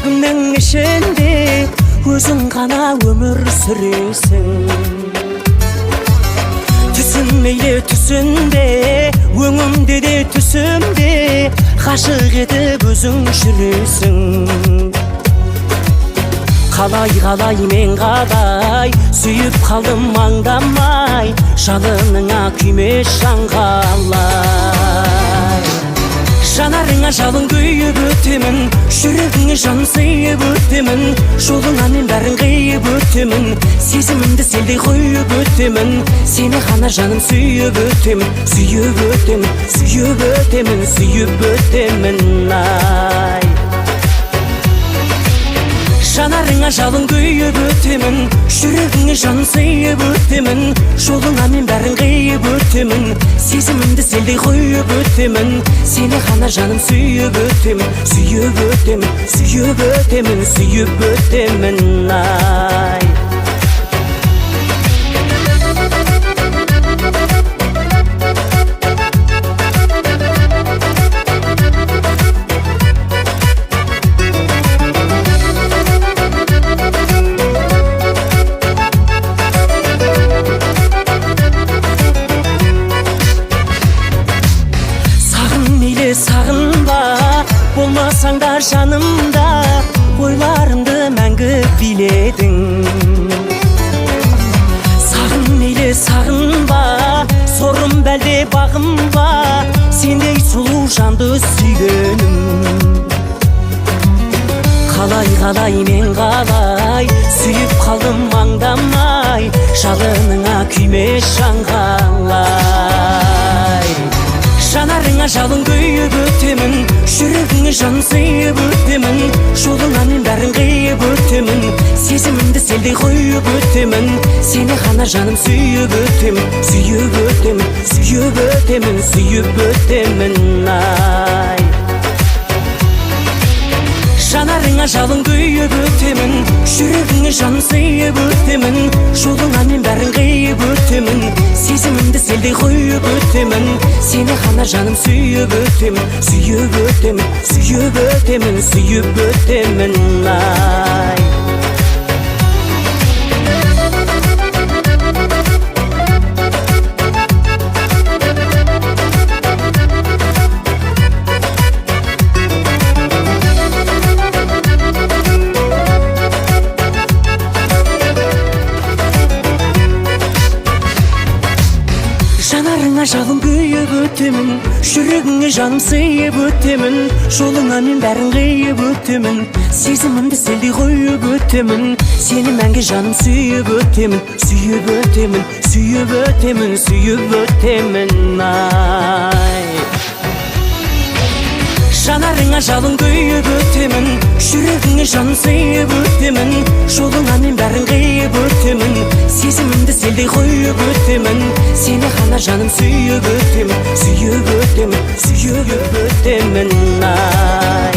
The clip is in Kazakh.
жүрегімнің ішінде өзің ғана өмір сүресің. Түсін мейлі түсінде, өңімде де түсімде, ғашық етіп өзің жүресің. Қалай мен қалай сүйіп қалдым маңдамай, жалыныңа күйме шаңғалай. Жанарыңа жалын күйіп өтемін, жүрегіңе жан сыйып өтемін, жолыңа мен бәрін қиып өтемін, сезімімді селдей қойып өтемін, сені ғана жаным сүйіп өтемін, сүйіп өтемін, сүйіп өтемін, сүйіп өтемін, ай. Жанарыңа жалын күйіп өтемін, жүрегіңе жан сыйып өтемін, жолыңа мен бәрін қиып өтемін, сезімімді селдей қойып өтемін, сені ғана жаным сүйіп өтемін, сүйіп өтемін, сүйіп өтемін, сүйіп өтемін, ай. Сағынба, болмасаң да жанымда, ойларымды мәңгі биледің. Сағын мейлі сағынба, сорым бәлде бағымба, сендей сұлу жанды сүйгенім. Қалай мен қалай сүйіп қалдым маңдамай, жалыныңа күйме шаңғалай. Жанарыңа жалын күйіп өтемін, жүрегіңе жан сыйып өтемін, жолыңа мен бәрін қиып өтемін, сезімімді селдей қойып өтемін, сені ғана жаным сүйіп өтемін, сүйіп өтемін, сүйіп өтемін, сүйіп өтемін, ай. Жанарыңа жалын күйіп өтемін, жүрегіңе жан сыйып өтемін, жолыңа мен бәрін қиып өтемін, сезімімді селдей қойып өтемін, сені ғана жаным сүйіп өтемін, сүйіп өтемін, сүйіп өтемін, сүйіп өтемін, ай. Жанарыңа жалын күйіп өтемін, жүрегіңе жаным сыйып өтемін, жолыңа мен бәрін қиып өтемін, сезімімді селдей қойып өтемін, сені мәңгі жаным сүйіп өтемін, сүйіп өтемін, сүйіп өтемін, сүйіп өтемін, ай. Жанарыңа жалын күйіп өтемін, жүрегіңе жан сыйып өтемін, жолыңа мен бәрін қиып өтемін, сезімімді селдей қойып өтемін, сені ғана жаным сүйіп өтемін, сүйіп өтемін, сүйіп өтемін, ай.